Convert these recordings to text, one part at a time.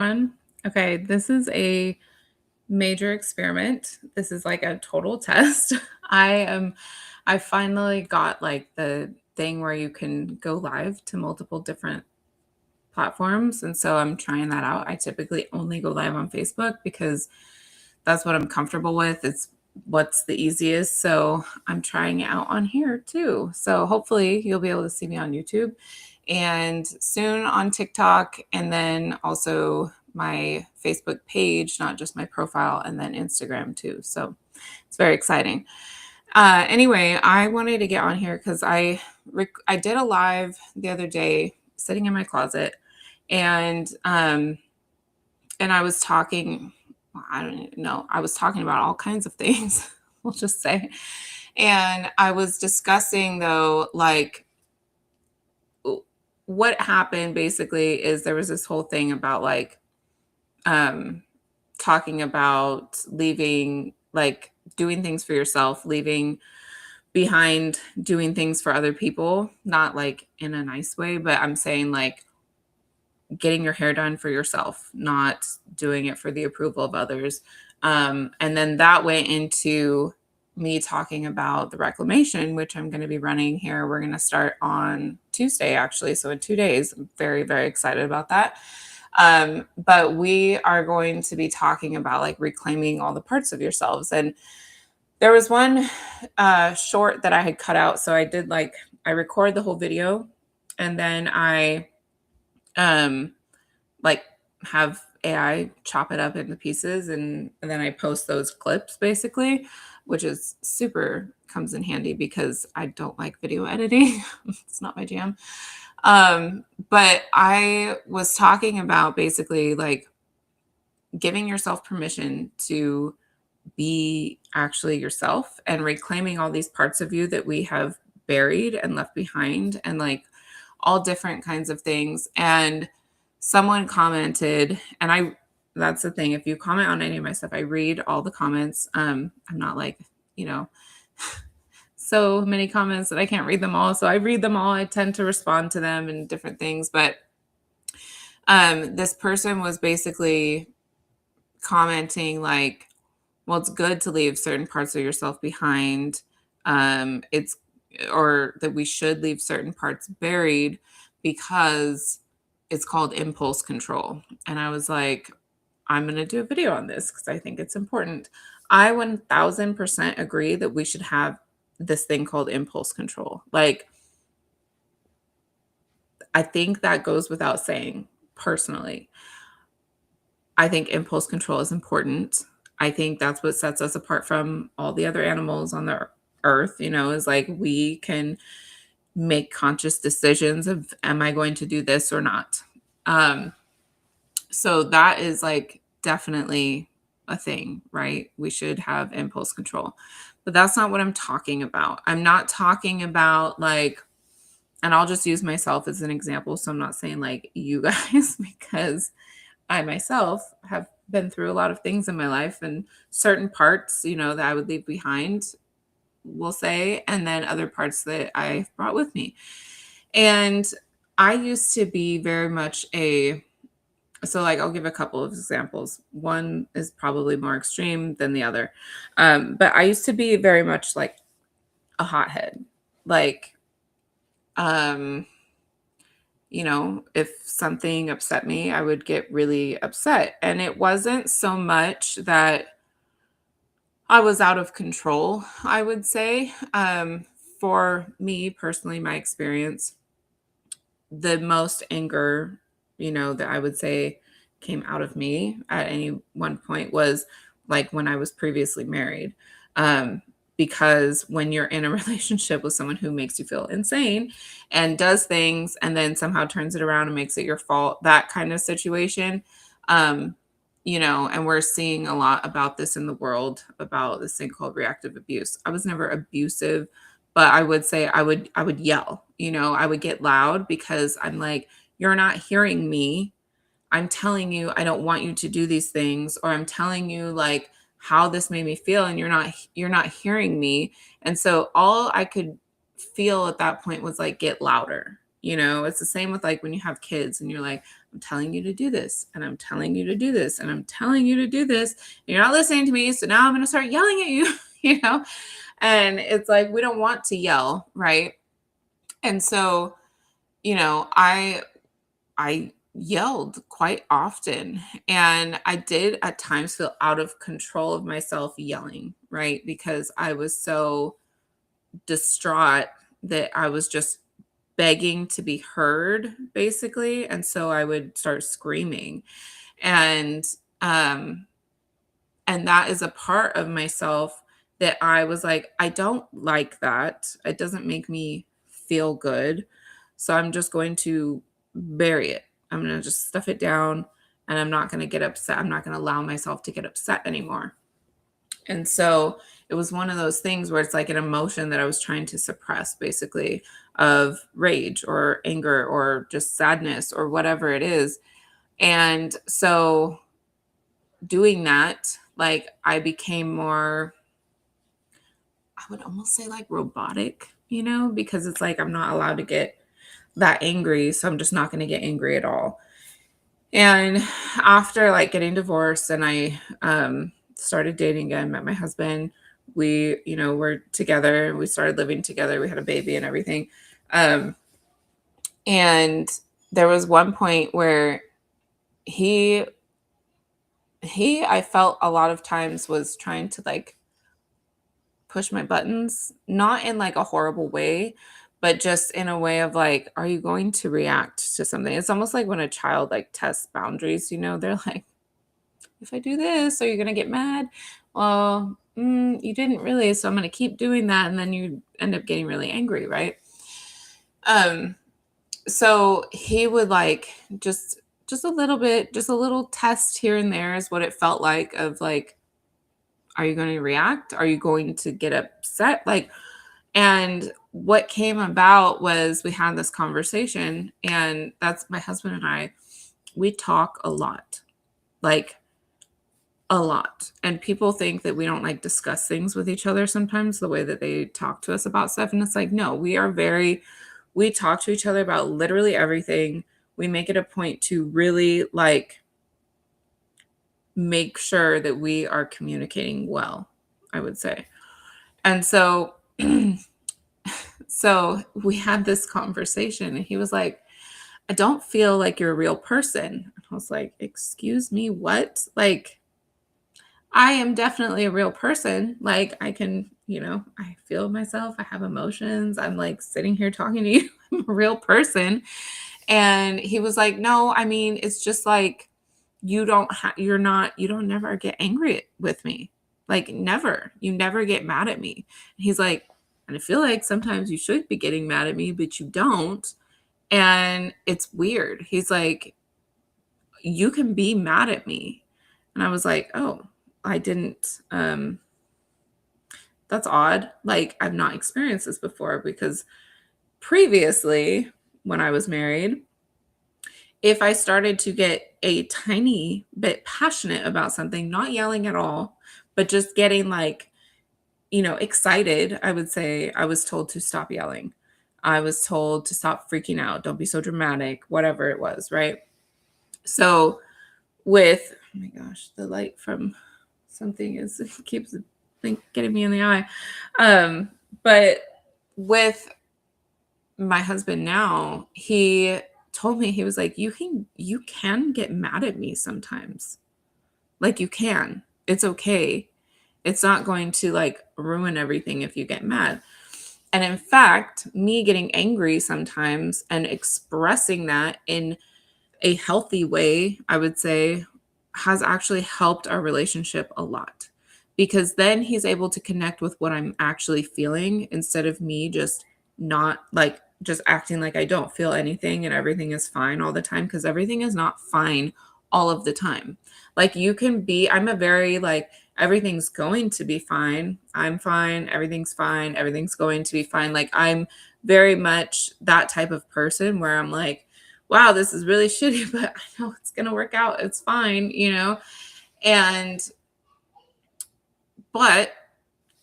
One. Okay, this is a major experiment. This is like a total test. I finally got like the thing where you can go live to multiple different platforms. And so I'm trying that out. I typically only go live on Facebook because that's what I'm comfortable with. It's what's the easiest. So I'm trying it out on here too. So hopefully you'll be able to see me on YouTube and soon on TikTok, and then also my Facebook page, not just my profile, and then Instagram too. So it's very exciting. Anyway, I wanted to get on here because I did a live the other day sitting in my closet, and I was talking. I don't know. I was talking about all kinds of things. We'll just say, and I was discussing though, like what happened basically is there was this whole thing about like um talking about leaving, like doing things for yourself, leaving behind doing things for other people, not like in a nice way, but I'm saying like getting your hair done for yourself, not doing it for the approval of others. And then that went into me talking about the reclamation, which I'm going to be running here. We're going to start on Tuesday, actually. So in 2 days, I'm very, very excited about that. But we are going to be talking about like reclaiming all the parts of yourselves. And there was one short that I had cut out. So I did like, I record the whole video and then I like have AI chop it up into pieces and then I post those clips basically, which is super comes in handy because I don't like video editing. It's not my jam. But I was talking about basically like giving yourself permission to be actually yourself and reclaiming all these parts of you that we have buried and left behind and like all different kinds of things. And someone commented, and that's the thing, if you comment on any of my stuff, I read all the comments. I'm not like, you know, so many comments that I can't read them all. So I read them all. I tend to respond to them and different things. But this person was basically commenting like, well, it's good to leave certain parts of yourself behind. It's or that we should leave certain parts buried because it's called impulse control. And I was like, I'm going to do a video on this because I think it's important. I 1000% agree that we should have this thing called impulse control. Like, I think that goes without saying personally. I think impulse control is important. I think that's what sets us apart from all the other animals on the earth, is like we can make conscious decisions of, am I going to do this or not? So that is like definitely a thing, right? We should have impulse control. But that's not what I'm talking about. I'm not talking about like, and I'll just use myself as an example. So I'm not saying like you guys, because I myself have been through a lot of things in my life and certain parts, that I would leave behind, we'll say, and then other parts that I brought with me. And I used to be very much so like I'll give a couple of examples. One is probably more extreme than the other. But I used to be very much like a hothead. Like, if something upset me, I would get really upset. And it wasn't so much that I was out of control, I would say. For me personally, my experience, the most anger, that I would say came out of me at any one point was like when I was previously married. Because when you're in a relationship with someone who makes you feel insane and does things and then somehow turns it around and makes it your fault, that kind of situation, and we're seeing a lot about this in the world, about this thing called reactive abuse. I was never abusive, but I would say I would yell, I would get loud because I'm like, you're not hearing me. I'm telling you, I don't want you to do these things, or I'm telling you like how this made me feel, and you're not hearing me. And so all I could feel at that point was like, get louder. It's the same with like when you have kids and you're like, I'm telling you to do this, and I'm telling you to do this, and I'm telling you to do this. And you're not listening to me. So now I'm going to start yelling at you, you know? And it's like, we don't want to yell, right? And so, I yelled quite often, and I did at times feel out of control of myself yelling, right? Because I was so distraught that I was just begging to be heard, basically. And so I would start screaming. And um and that is a part of myself that I was like, I don't like that. It doesn't make me feel good. So I'm just going to bury it. I'm going to just stuff it down, and I'm not going to get upset. I'm not going to allow myself to get upset anymore. And so it was one of those things where it's like an emotion that I was trying to suppress, basically, of rage or anger or just sadness or whatever it is. And so doing that, like, I became more, I would almost say like robotic, because it's like I'm not allowed to get that angry. So I'm just not going to get angry at all. And after like getting divorced, and I started dating again, met my husband, we, were together, we started living together, we had a baby and everything. Um, and there was one point where he, I felt a lot of times was trying to like push my buttons, not in like a horrible way, but just in a way of like, are you going to react to something? It's almost like when a child like tests boundaries, they're like, if I do this, are you going to get mad? Well, you didn't really, so I'm going to keep doing that. And then you end up getting really angry, right? So he would like just a little bit, just a little test here and there is what it felt like of like, are you going to react? Are you going to get upset? Like, and what came about was we had this conversation, and that's my husband and I, we talk a lot, like a lot. And people think that we don't like discuss things with each other sometimes, the way that they talk to us about stuff. And it's like, no, we talk to each other about literally everything. We make it a point to really like make sure that we are communicating well, I would say. And so, so we had this conversation, and he was like, I don't feel like you're a real person. And I was like, excuse me, what? Like, I am definitely a real person. Like, I can, I feel myself. I have emotions. I'm like sitting here talking to you. I'm a real person. And he was like, no, I mean, it's just like, you don't never get angry with me. Like, never. You never get mad at me. And he's like, and I feel like sometimes you should be getting mad at me, but you don't. And it's weird. He's like, you can be mad at me. And I was like, oh, I didn't, that's odd. Like, I've not experienced this before, because previously when I was married, if I started to get a tiny bit passionate about something, not yelling at all, but just getting like, excited, I would say I was told to stop yelling. I was told to stop freaking out. Don't be so dramatic, whatever it was, right? So with, oh my gosh, the light from something keeps getting me in the eye. But with my husband now, he told me, he was like, you can get mad at me sometimes. Like, you can. It's okay. It's not going to like ruin everything if you get mad. And in fact, me getting angry sometimes and expressing that in a healthy way, I would say, has actually helped our relationship a lot, because then he's able to connect with what I'm actually feeling, instead of me just not like just acting like I don't feel anything and everything is fine all the time, because everything is not fine all of the time. Like, I'm a very like, everything's going to be fine. I'm fine. Everything's fine. Everything's going to be fine. Like, I'm very much that type of person where I'm like, wow, this is really shitty, but I know it's going to work out. It's fine, And, but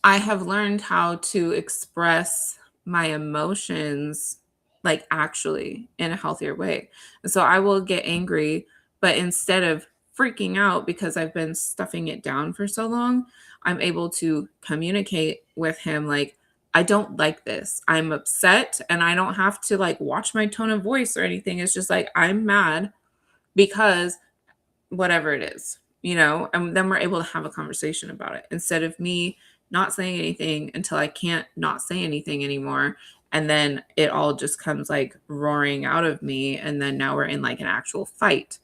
I have learned how to express my emotions like actually in a healthier way. And so I will get angry, but instead of freaking out because I've been stuffing it down for so long, I'm able to communicate with him like, I don't like this. I'm upset, and I don't have to like watch my tone of voice or anything. It's just like I'm mad because whatever it is, and then we're able to have a conversation about it instead of me not saying anything until I can't not say anything anymore. And then it all just comes like roaring out of me. And then now we're in like an actual fight.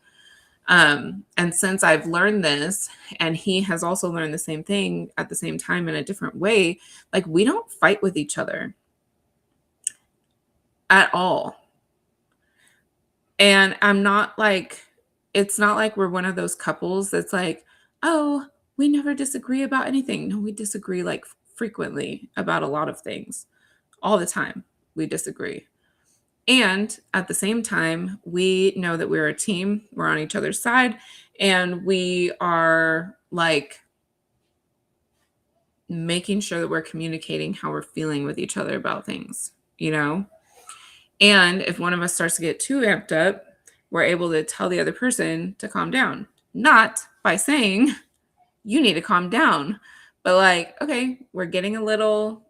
And since I've learned this, and he has also learned the same thing at the same time in a different way, like we don't fight with each other at all. And it's not like we're one of those couples that's like, oh, we never disagree about anything. No, we disagree like frequently about a lot of things. All the time, we disagree. And at the same time, we know that we're a team, we're on each other's side, and we are like making sure that we're communicating how we're feeling with each other about things. And if one of us starts to get too amped up, we're able to tell the other person to calm down. Not by saying, you need to calm down, but like, okay, we're getting a little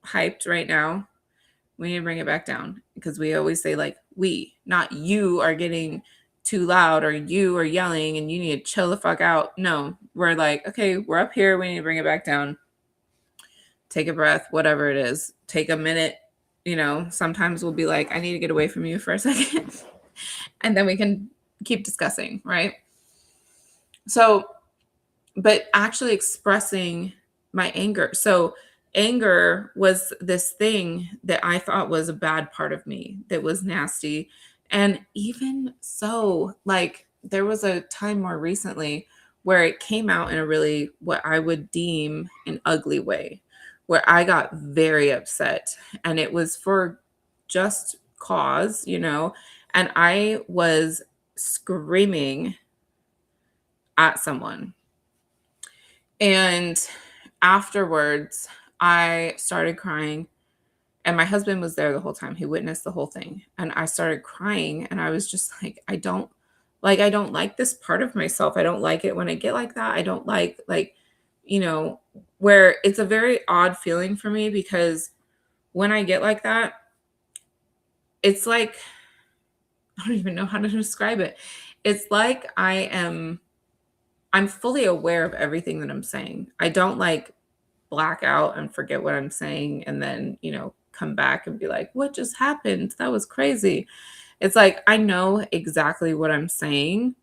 hyped right now. We need to bring it back down, because we always say like we, not you are getting too loud or you are yelling and you need to chill the fuck out. No, we're like, okay, we're up here. We need to bring it back down. Take a breath, whatever it is. Take a minute. Sometimes we'll be like, I need to get away from you for a second. And then we can keep discussing, right? So, but actually expressing my anger. So, anger was this thing that I thought was a bad part of me, that was nasty. And even so, like, there was a time more recently where it came out in a really, what I would deem an ugly way, where I got very upset, and it was for just cause, and I was screaming at someone. And afterwards, I started crying, and my husband was there the whole time. He witnessed the whole thing. And I started crying, and I was just like, I don't like this part of myself. I don't like it when I get like that. I don't like, where it's a very odd feeling for me, because when I get like that, it's like, I don't even know how to describe it. It's like I'm fully aware of everything that I'm saying. I don't like black out and forget what I'm saying and then, come back and be like, what just happened? That was crazy. It's like I know exactly what I'm saying,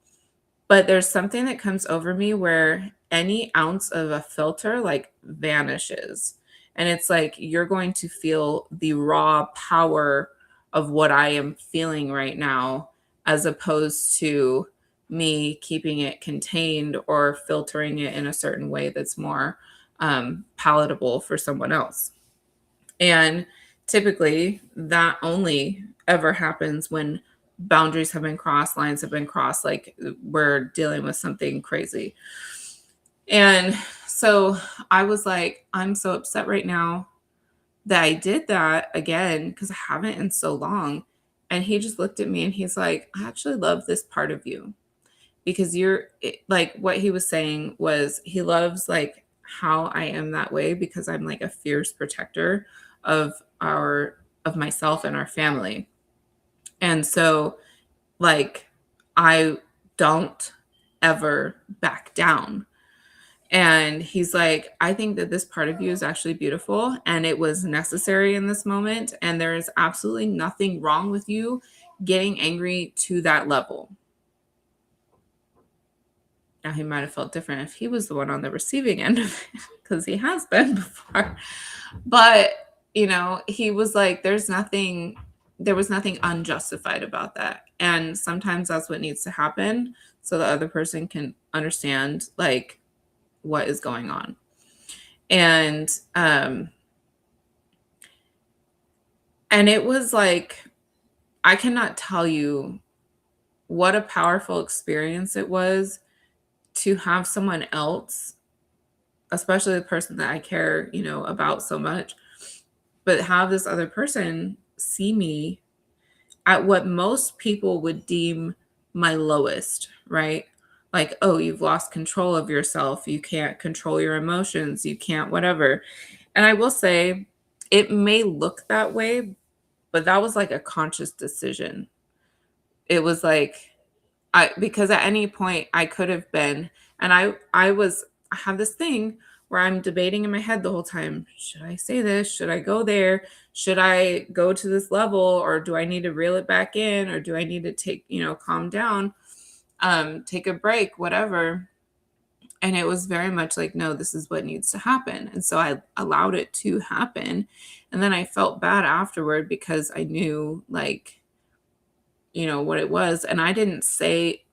but there's something that comes over me where any ounce of a filter like vanishes. And it's like you're going to feel the raw power of what I am feeling right now, as opposed to me keeping it contained or filtering it in a certain way that's more palatable for someone else. And typically that only ever happens when boundaries have been crossed, lines have been crossed, like we're dealing with something crazy. And so I was like, I'm so upset right now that I did that again, because I haven't in so long. And he just looked at me and he's like, I actually love this part of you, because like what he was saying was he loves like how I am that way, because I'm like a fierce protector of myself and our family. And so like I don't ever back down. And he's like, I think that this part of you is actually beautiful, and it was necessary in this moment, and there is absolutely nothing wrong with you getting angry to that level. Now, he might have felt different if he was the one on the receiving end of it, because he has been before. But, he was like, there was nothing unjustified about that. And sometimes that's what needs to happen, so the other person can understand like what is going on. And it was like, I cannot tell you what a powerful experience it was to have someone else, especially the person that I care, about so much, but have this other person see me at what most people would deem my lowest, right? Like, oh, you've lost control of yourself. You can't control your emotions. You can't, whatever. And I will say, it may look that way, but that was like a conscious decision. It was like, because at any point I could have been, and I have this thing where I'm debating in my head the whole time. Should I say this? Should I go there? Should I go to this level, or do I need to reel it back in, or do I need to take, calm down, take a break, whatever. And it was very much like, no, this is what needs to happen. And so I allowed it to happen. And then I felt bad afterward because I knew, like, what it was. And I didn't say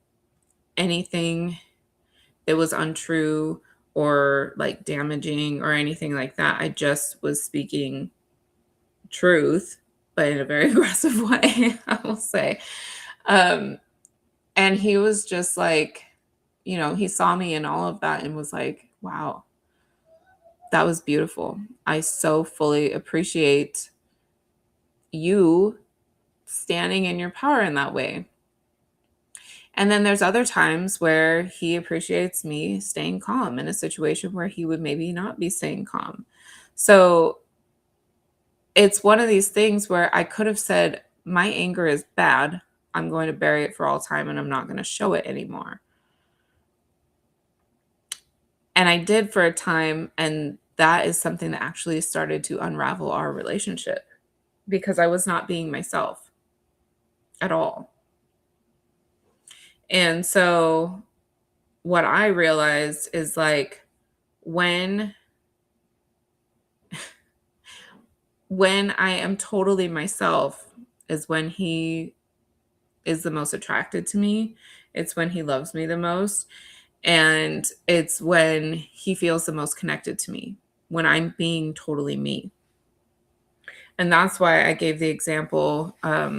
anything that was untrue or like damaging or anything like that. I just was speaking truth, but in a very aggressive way, I will say. Um, and he was just like, he saw me in all of that and was like, wow, that was beautiful. I so fully appreciate you standing in your power in that way. And then there's other times where he appreciates me staying calm in a situation where he would maybe not be staying calm. So it's one of these things where I could have said, my anger is bad. I'm going to bury it for all time and I'm not going to show it anymore. And I did for a time. And that is something that actually started to unravel our relationship because I was not being myself at all. And so what I realized is like when I am totally myself is when he is the most attracted to me. It's when he loves me the most. And it's when he feels the most connected to me, when I'm being totally me. And that's why I gave the example. I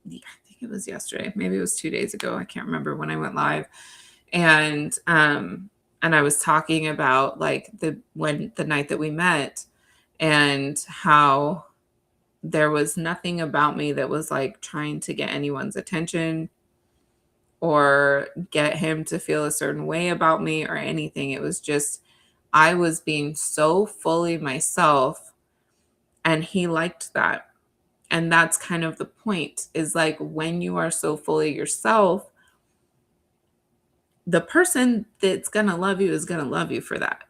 think it was yesterday. Maybe it was 2 days ago. I can't remember when I went live. And I was talking about like the night that we met and how there was nothing about me that was like trying to get anyone's attention or get him to feel a certain way about me or anything. It was just, I was being so fully myself and he liked that. And that's kind of the point, is like when you are so fully yourself, the person that's going to love you is going to love you for that.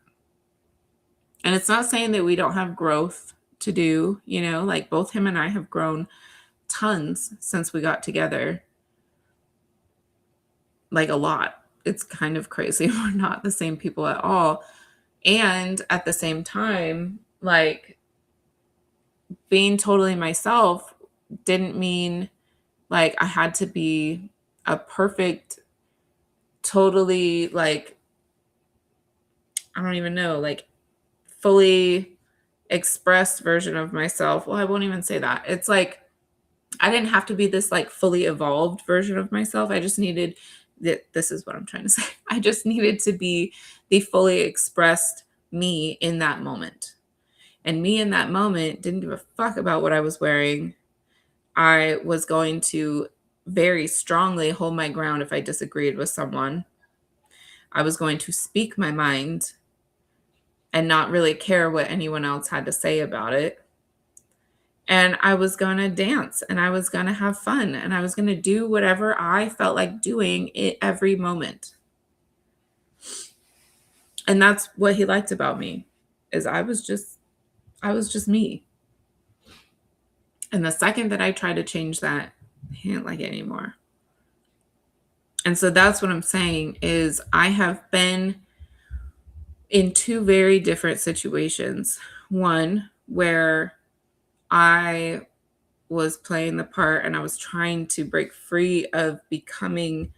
And it's not saying that we don't have growth to do, like both him and I have grown tons since we got together. Like a lot. It's kind of crazy. We're not the same people at all. And at the same time, like being totally myself didn't mean like I had to be a perfect, totally like, I don't even know, like fully expressed version of myself. Well, I won't even say that. It's like I didn't have to be this like fully evolved version of myself. I just needed this is what I'm trying to say. I just needed to be the fully expressed me in that moment. And me in that moment didn't give a fuck about what I was wearing. I was going to very strongly hold my ground if I disagreed with someone. I was going to speak my mind and not really care what anyone else had to say about it. And I was going to dance and I was going to have fun and I was going to do whatever I felt like doing at every moment. And that's what he liked about me, is I was just me. And the second that I tried to change that, he didn't like it anymore. And so that's what I'm saying, is I have been in two very different situations. One where I was playing the part and I was trying to break free of becoming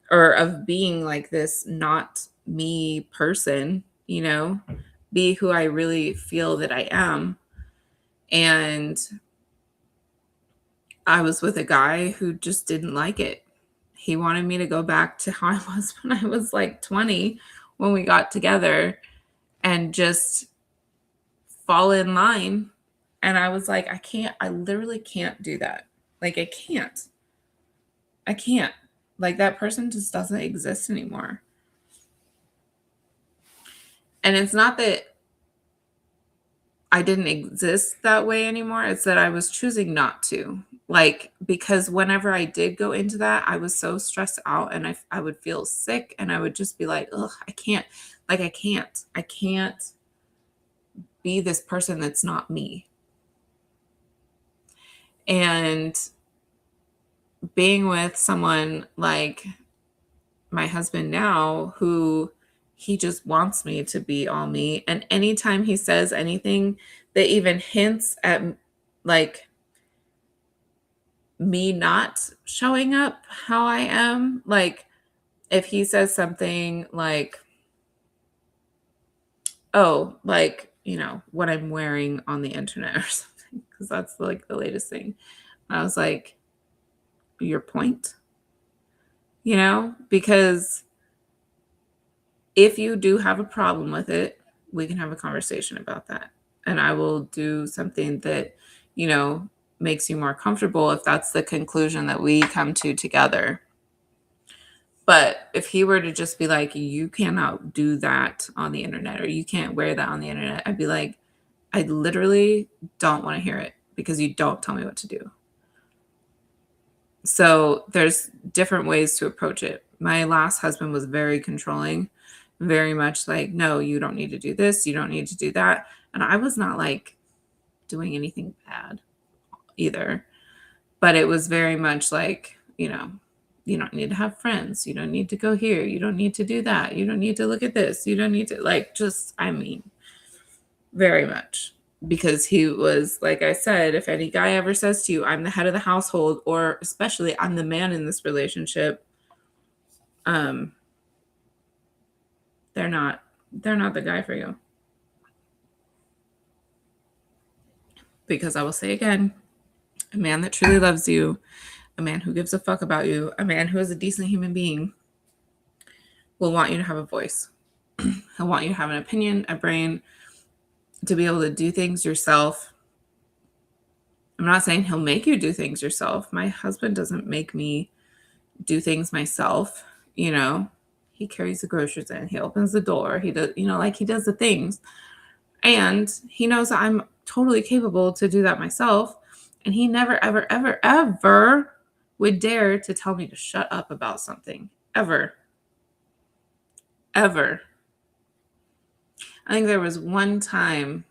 or of being like this not me person, be who I really feel that I am. And I was with a guy who just didn't like it. He wanted me to go back to how I was when I was like 20 when we got together and just fall in line. And I was like, I literally can't do that. Like, I can't. I can't. Like, that person just doesn't exist anymore. And it's not that I didn't exist that way anymore. It's that I was choosing not to. Like, because whenever I did go into that, I was so stressed out and I would feel sick and I would just be like, ugh, I can't. Like, I can't be this person that's not me. And being with someone like my husband now, who he just wants me to be all me. And anytime he says anything that even hints at like me not showing up how I am, like if he says something like, oh, like, you know, what I'm wearing on the internet or something, because that's like the latest thing. I was like, your point, you know, because if you do have a problem with it, we can have a conversation about that. And I will do something that, you know, makes you more comfortable if that's the conclusion that we come to together. But if he were to just be like, you cannot do that on the internet or you can't wear that on the internet, I'd be like, I literally don't want to hear it because you don't tell me what to do. So there's different ways to approach it. My last husband was very controlling, very much like, no, you don't need to do this, you don't need to do that. And I was not like doing anything bad either. But it was very much like, you know, you don't need to have friends. You don't need to go here. You don't need to do that. You don't need to look at this. You don't need to, like, just, I mean, very much. Because he was, like I said, if any guy ever says to you, I'm the head of the household, or especially I'm the man in this relationship, um, they're not the guy for you. Because I will say again, a man that truly loves you, a man who gives a fuck about you, a man who is a decent human being will want you to have a voice. He'll want you to have an opinion, a brain, to be able to do things yourself. I'm not saying he'll make you do things yourself. My husband doesn't make me do things myself, you know. He carries the groceries in, he opens the door, he does, you know, like he does the things. And he knows that I'm totally capable to do that myself. And he never, ever, ever, ever would dare to tell me to shut up about something. Ever. Ever. I think there was one time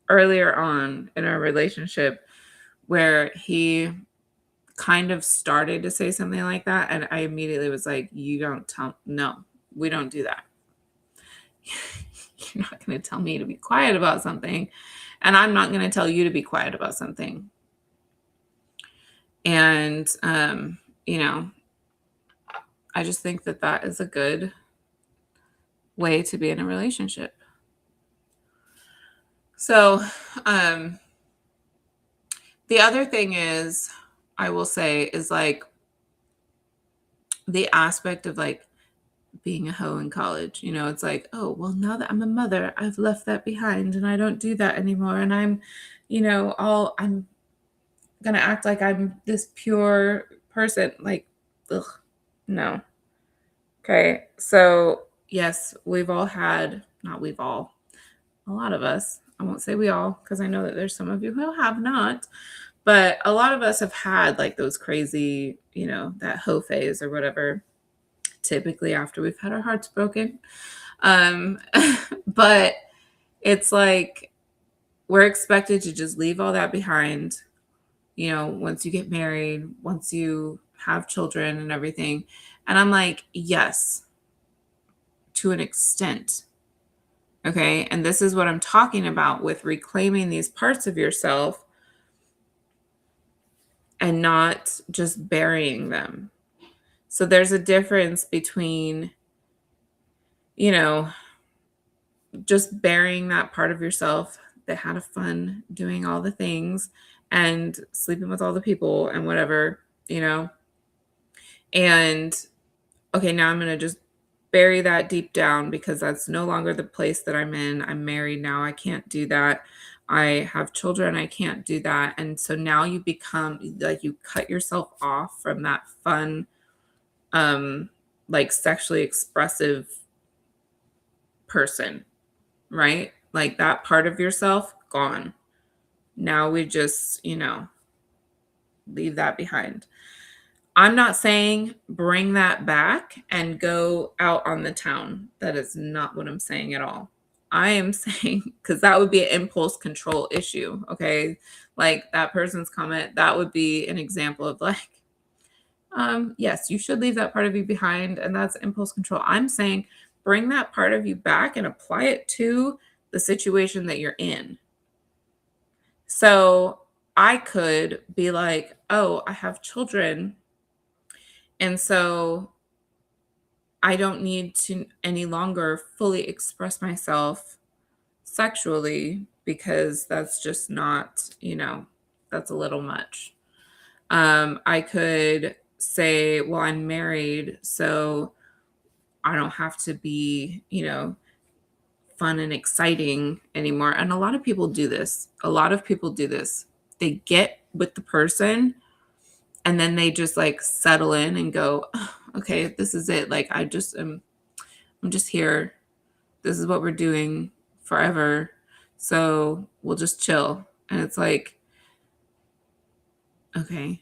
earlier on in our relationship where he kind of started to say something like that. And I immediately was like, you don't tell, no, we don't do that. You're not going to tell me to be quiet about something. And I'm not going to tell you to be quiet about something. And, you know, I just think that that is a good way to be in a relationship. So, the other thing is, I will say, is like the aspect of like being a hoe in college. You know, it's like, oh, well, now that I'm a mother, I've left that behind and I don't do that anymore. And I'm, you know, I'm going to act like I'm this pure person. Like, ugh, no. Okay. So, yes, we've all had, not we've all, a lot of us, I won't say we all, because I know that there's some of you who have not, but a lot of us have had like those crazy, you know, that hoe phase or whatever, typically after we've had our hearts broken. But it's like we're expected to just leave all that behind, you know, once you get married, once you have children and everything. And I'm like, yes, to an extent. Okay. And this is what I'm talking about with reclaiming these parts of yourself and not just burying them. So there's a difference between, you know, just burying that part of yourself that had fun doing all the things and sleeping with all the people and whatever, you know. And okay, now I'm going to just bury that deep down because that's no longer the place that I'm in. I'm married now. I can't do that. I have children, I can't do that. And so now you become like you cut yourself off from that fun, like sexually expressive person, right? Like that part of yourself gone. Now we just, leave that behind. I'm not saying bring that back and go out on the town. That is not what I'm saying at all. I am saying, because that would be an impulse control issue. Okay. Like that person's comment, that would be an example of like, yes, you should leave that part of you behind. And that's impulse control. I'm saying bring that part of you back and apply it to the situation that you're in. So I could be like, oh, I have children. And so I don't need to any longer fully express myself sexually because that's just not, that's a little much. I could say, well, I'm married, so I don't have to be, fun and exciting anymore. And a lot of people do this. A lot of people do this. They get with the person and then they just like settle in and go, "Oh, okay, this is it. Like I'm just here. This is what we're doing forever. So we'll just chill." And it's like, okay,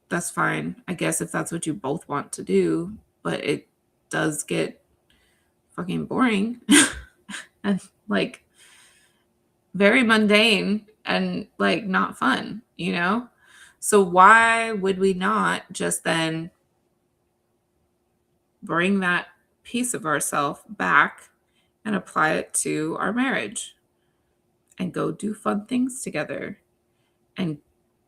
that's fine. I guess if that's what you both want to do, but it does get fucking boring and like very mundane and like not fun, So why would we not just then bring that piece of ourselves back and apply it to our marriage and go do fun things together and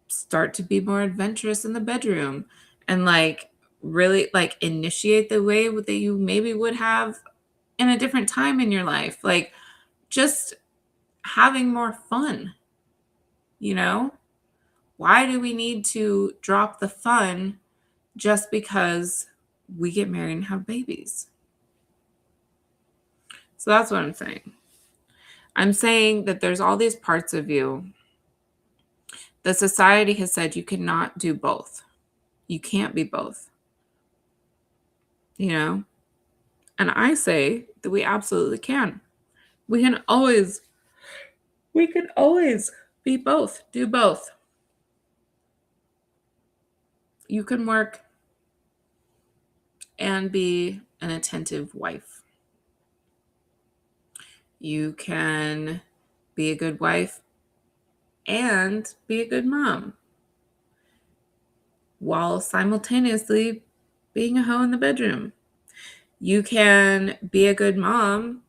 start to be more adventurous in the bedroom and like really like initiate the way that you maybe would have in a different time in your life, like just having more fun, why do we need to drop the fun just because we get married and have babies? So that's what I'm saying. I'm saying that there's all these parts of you that society has said you cannot do both. You can't be both, And I say that we absolutely can. We can always be both, do both. You can work and be an attentive wife. You can be a good wife and be a good mom while simultaneously being a hoe in the bedroom. You can be a good mom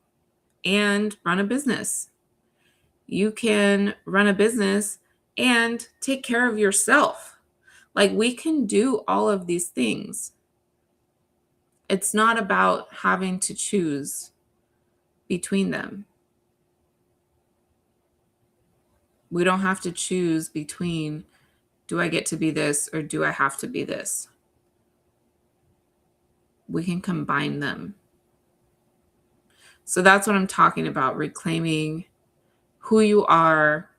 and run a business. You can run a business and take care of yourself. Like we can do all of these things. It's not about having to choose between them. We don't have to choose between, do I get to be this or do I have to be this? We can combine them. So that's what I'm talking about, reclaiming who you are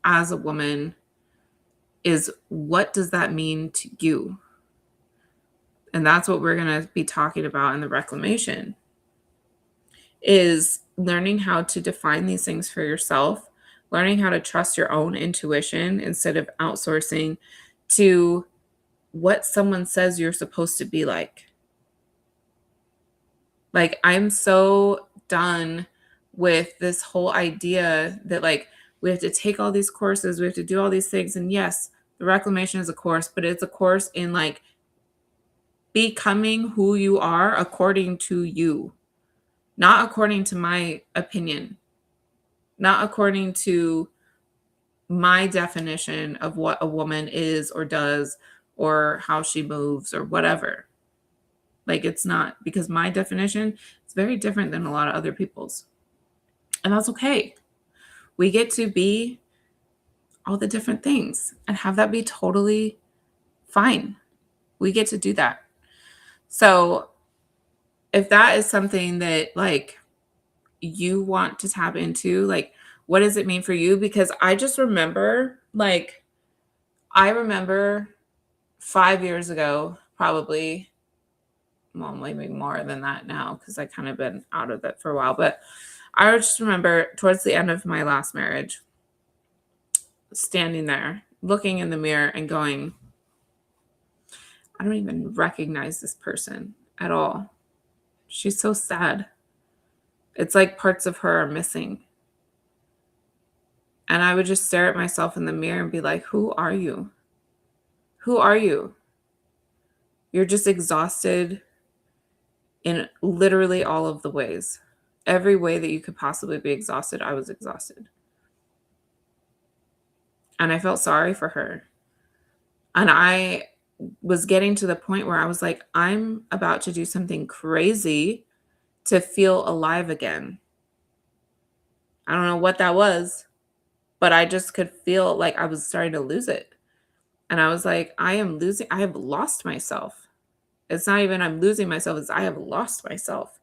as a woman. Is what does that mean to you? And that's what we're going to be talking about in the reclamation, is learning how to define these things for yourself, learning how to trust your own intuition instead of outsourcing to what someone says you're supposed to be like. Like, I'm so done with this whole idea that like we have to take all these courses, we have to do all these things. And yes, the reclamation is a course, but it's a course in like becoming who you are according to you, not according to my opinion, not according to my definition of what a woman is or does or how she moves or whatever. Like it's not, because my definition is very different than a lot of other people's. And that's okay. We get to be all the different things and have that be totally fine. We get to do that. So if that is something that like you want to tap into, like what does it mean for you? Because I just remember, like, I remember 5 years ago, probably, well, maybe more than that now, because I kind of been out of it for a while. But I just remember towards the end of my last marriage, standing there, looking in the mirror and going, I don't even recognize this person at all. She's so sad. It's like parts of her are missing. And I would just stare at myself in the mirror and be like, who are you? Who are you? You're just exhausted in literally all of the ways. Every way that you could possibly be exhausted, I was exhausted. And I felt sorry for her. And I was getting to the point where I was like, I'm about to do something crazy to feel alive again. I don't know what that was, but I just could feel like I was starting to lose it. And I was like, I have lost myself. It's not even I'm losing myself, it's I have lost myself.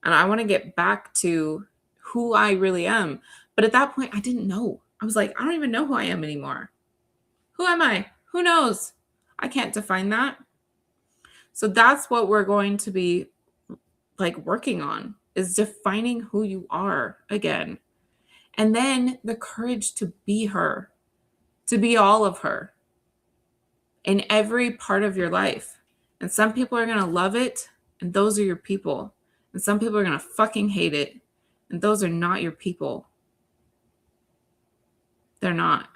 And I want to get back to who I really am. But at that point, I didn't know. I was like, I don't even know who I am anymore. Who am I? Who knows? I can't define that. So that's what we're going to be like working on, is defining who you are again. And then the courage to be her, to be all of her in every part of your life. And some people are going to love it, and those are your people. And some people are going to fucking hate it, and those are not your people. They're not.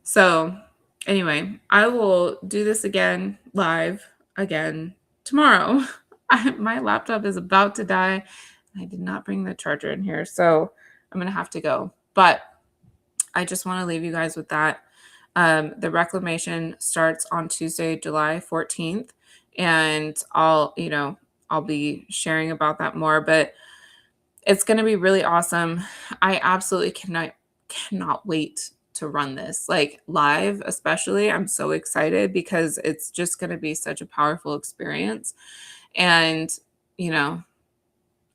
So anyway, I will do this again live again tomorrow. My laptop is about to die. I did not bring the charger in here, so I'm going to have to go. But I just want to leave you guys with that. The reclamation starts on Tuesday, July 14th, and I'll be sharing about that more, but it's going to be really awesome. I absolutely cannot wait to run this, like, live. Especially, I'm so excited because it's just going to be such a powerful experience. And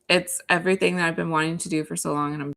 it's everything that I've been wanting to do for so long, and I'm